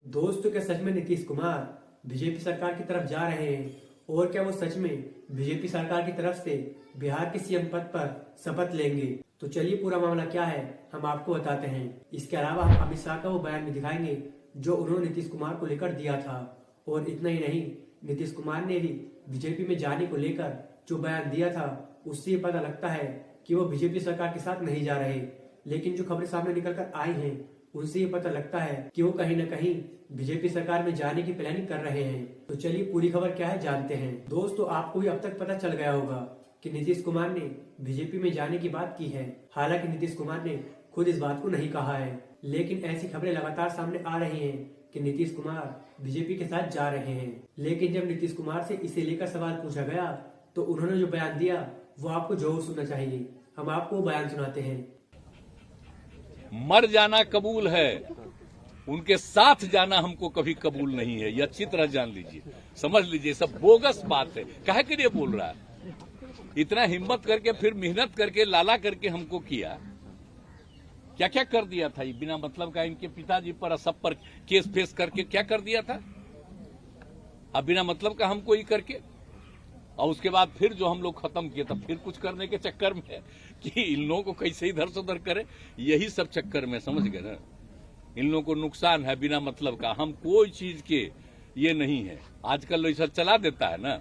दोस्तों, क्या सच में नीतीश कुमार बीजेपी सरकार की तरफ जा रहे हैं? और क्या वो सच में बीजेपी सरकार की तरफ से बिहार के सीएम पद पर शपथ लेंगे? तो चलिए पूरा मामला क्या है हम आपको बताते हैं। इसके अलावा हम अमित शाह का वो बयान भी दिखाएंगे जो उन्होंने नीतीश कुमार को लेकर दिया था। और इतना ही नहीं, नीतीश कुमार ने भी बीजेपी में जाने को लेकर जो बयान दिया था उससे ये पता लगता है कि वो बीजेपी सरकार के साथ नहीं जा रहे। लेकिन जो खबरें सामने निकल कर आई हैं उनसे ये पता लगता है कि वो कहीं न कहीं बीजेपी सरकार में जाने की प्लानिंग कर रहे हैं। तो चलिए पूरी खबर क्या है जानते हैं। दोस्तों, आपको भी अब तक पता चल गया होगा कि नीतीश कुमार ने बीजेपी में जाने की बात की है। हालांकि नीतीश कुमार ने खुद इस बात को नहीं कहा है, लेकिन ऐसी खबरें लगातार सामने आ रही हैं कि नीतीश कुमार बीजेपी के साथ जा रहे हैं। लेकिन जब नीतीश कुमार से इसे लेकर सवाल पूछा गया तो उन्होंने जो बयान दिया वो आपको जरूर सुनना चाहिए। हम आपको वो बयान सुनाते हैं। मर जाना कबूल है, उनके साथ जाना हमको कभी कबूल नहीं है। यह अच्छी तरह जान लीजिए, समझ लीजिए, सब बोगस बात है। काहे के लिए बोल रहा है? इतना हिम्मत करके फिर मेहनत करके लाला करके हमको किया, क्या क्या कर दिया था ये बिना मतलब का। इनके पिताजी पर सब पर केस फेस करके क्या कर दिया था अब बिना मतलब का हमको ही करके। और उसके बाद फिर जो हम लोग खत्म किए तब फिर कुछ करने के चक्कर में कि इन लोगों को कैसे इधर से उधर करे, यही सब चक्कर में, समझ गए ना। इन लोगों को नुकसान है बिना मतलब का, हम कोई चीज के ये नहीं है। आजकल लोग ऐसा चला देता है ना।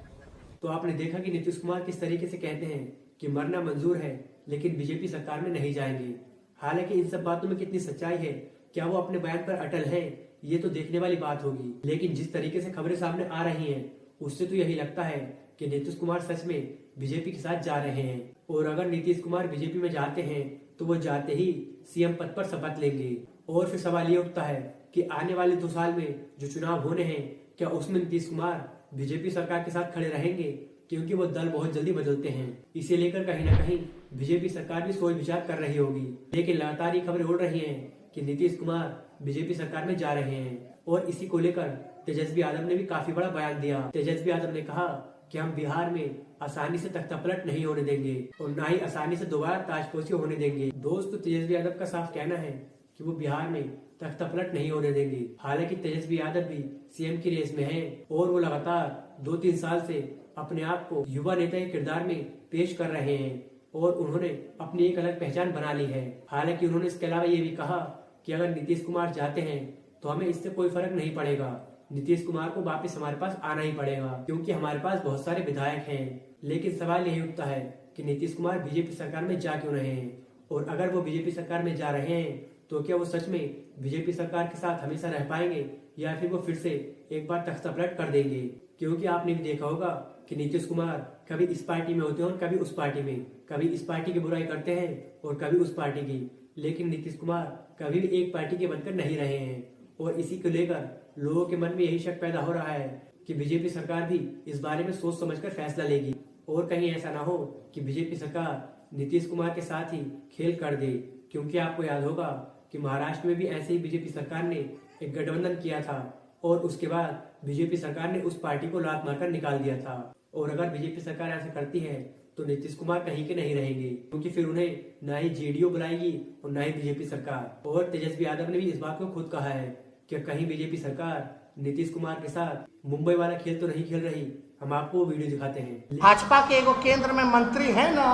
तो आपने देखा कि नीतीश कुमार किस तरीके से कहते हैं कि मरना मंजूर है लेकिन बीजेपी सरकार में नहीं जाएंगे। हालांकि इन सब बातों में कितनी सच्चाई है, क्या वो अपने बयान पर अटल है, ये तो देखने वाली बात होगी। लेकिन जिस तरीके से खबरें सामने आ रही हैं उससे तो यही लगता है कि नीतीश कुमार सच में बीजेपी के साथ जा रहे हैं। और अगर नीतीश कुमार बीजेपी में जाते हैं तो वो जाते ही सीएम पद पर शपथ लेंगे। और फिर सवाल ये उठता है कि आने वाले 2 साल में जो चुनाव होने हैं, क्या उसमें नीतीश कुमार बीजेपी सरकार के साथ खड़े रहेंगे? क्योंकि वो दल बहुत जल्दी बदलते हैं, इसे लेकर कहीं न कहीं बीजेपी सरकार भी सोच विचार कर रही होगी। लेकिन लगातार ये खबरें उड़ रही हैं कि नीतीश कुमार बीजेपी सरकार में जा रहे हैं। और इसी को लेकर तेजस्वी यादव ने भी काफी बड़ा बयान दिया। तेजस्वी यादव ने कहा कि हम बिहार में आसानी से तख्तापलट नहीं होने देंगे और न ही आसानी से दोबारा ताजपोशी होने देंगे। दोस्तों, तेजस्वी यादव का साफ कहना है कि वो बिहार में तख्तापलट नहीं होने देंगे। हालांकि तेजस्वी यादव भी सीएम की रेस में हैं और वो लगातार 2-3 साल से अपने आप को युवा नेता के किरदार में पेश कर रहे हैं और उन्होंने अपनी एक अलग पहचान बना ली है। हालांकि उन्होंने इसके अलावा ये भी कहा कि अगर नीतीश कुमार जाते हैं तो हमें इससे कोई फर्क नहीं पड़ेगा। नीतीश कुमार को वापस हमारे पास आना ही पड़ेगा क्योंकि हमारे पास बहुत सारे विधायक हैं। लेकिन सवाल यही उठता है कि नीतीश कुमार बीजेपी सरकार में जा क्यों रहे हैं? और अगर वो बीजेपी सरकार में जा रहे हैं तो क्या वो सच में बीजेपी सरकार के साथ हमेशा रह पाएंगे या फिर वो फिर से एक बार तख्तापलट कर देंगे? क्योंकि आपने भी देखा होगा कि नीतीश कुमार कभी इस पार्टी में होते हैं और कभी उस पार्टी में, कभी इस पार्टी की बुराई करते हैं और कभी उस पार्टी की। लेकिन नीतीश कुमार कभी भी एक पार्टी के बनकर नहीं रहे हैं और इसी को लेकर लोगों के मन में यही शक पैदा हो रहा है कि बीजेपी सरकार भी इस बारे में सोच समझकर फैसला लेगी और कहीं ऐसा ना हो कि बीजेपी सरकार नीतीश कुमार के साथ ही खेल कर दे। क्योंकि आपको याद होगा कि महाराष्ट्र में भी ऐसे ही बीजेपी सरकार ने एक गठबंधन किया था और उसके बाद बीजेपी सरकार ने उस पार्टी को लात मारकर निकाल दिया था। और अगर बीजेपी सरकार ऐसा करती है तो नीतीश कुमार कहीं के नहीं रहेंगे क्योंकि फिर उन्हें ना ही जेडीयू बुलाएगी और ना ही बीजेपी सरकार। और तेजस्वी यादव ने भी इस बात को खुद कहा है कि कहीं बीजेपी सरकार नीतीश कुमार के साथ मुंबई वाला खेल तो नहीं खेल रही। हम आपको वीडियो दिखाते हैं। भाजपा के एगो केंद्र में मंत्री है ना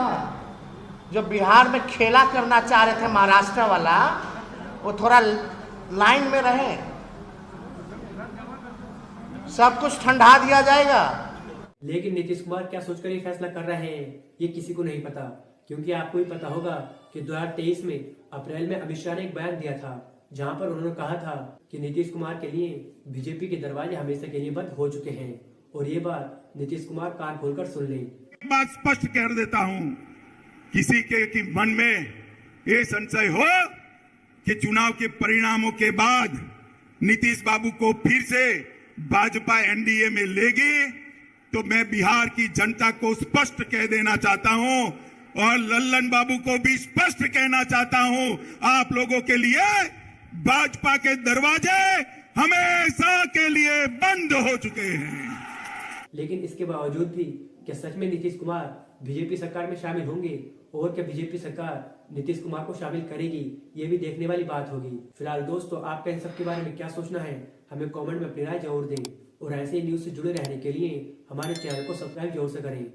जो बिहार में खेला करना चाह रहे थे, महाराष्ट्र वाला, वो थोड़ा लाइन में रहे, सब कुछ ठंडा दिया जाएगा। लेकिन नीतीश कुमार क्या सोचकर ये फैसला कर रहे हैं ये किसी को नहीं पता। क्योंकि आपको भी पता होगा कि 2023 में अप्रैल में अमित शाह ने एक बयान दिया था जहां पर उन्होंने कहा था कि नीतीश कुमार के लिए बीजेपी के दरवाजे हमेशा के लिए बंद हो चुके हैं। और ये बात नीतीश कुमार कान खोलकर सुन ले। बात स्पष्ट कर देता हूं, किसी के मन में ये संशय हो कि चुनाव के परिणामों के बाद नीतीश बाबू को फिर से भाजपा एनडीए में लेगी तो मैं बिहार की जनता को स्पष्ट कह देना चाहता हूं और लल्लन बाबू को भी स्पष्ट कहना चाहता हूं, आप लोगों के लिए भाजपा के दरवाजे हमेशा के लिए बंद हो चुके हैं। लेकिन इसके बावजूद भी क्या सच में नीतीश कुमार बीजेपी सरकार में शामिल होंगे और क्या बीजेपी सरकार नीतीश कुमार को शामिल करेगी, ये भी देखने वाली बात होगी। फिलहाल दोस्तों, आपका इन सब के बारे में क्या सोचना है हमें कमेंट में अपनी राय जरूर दें और ऐसे ही न्यूज से जुड़े रहने के लिए हमारे चैनल को सब्सक्राइब जरूर से करें।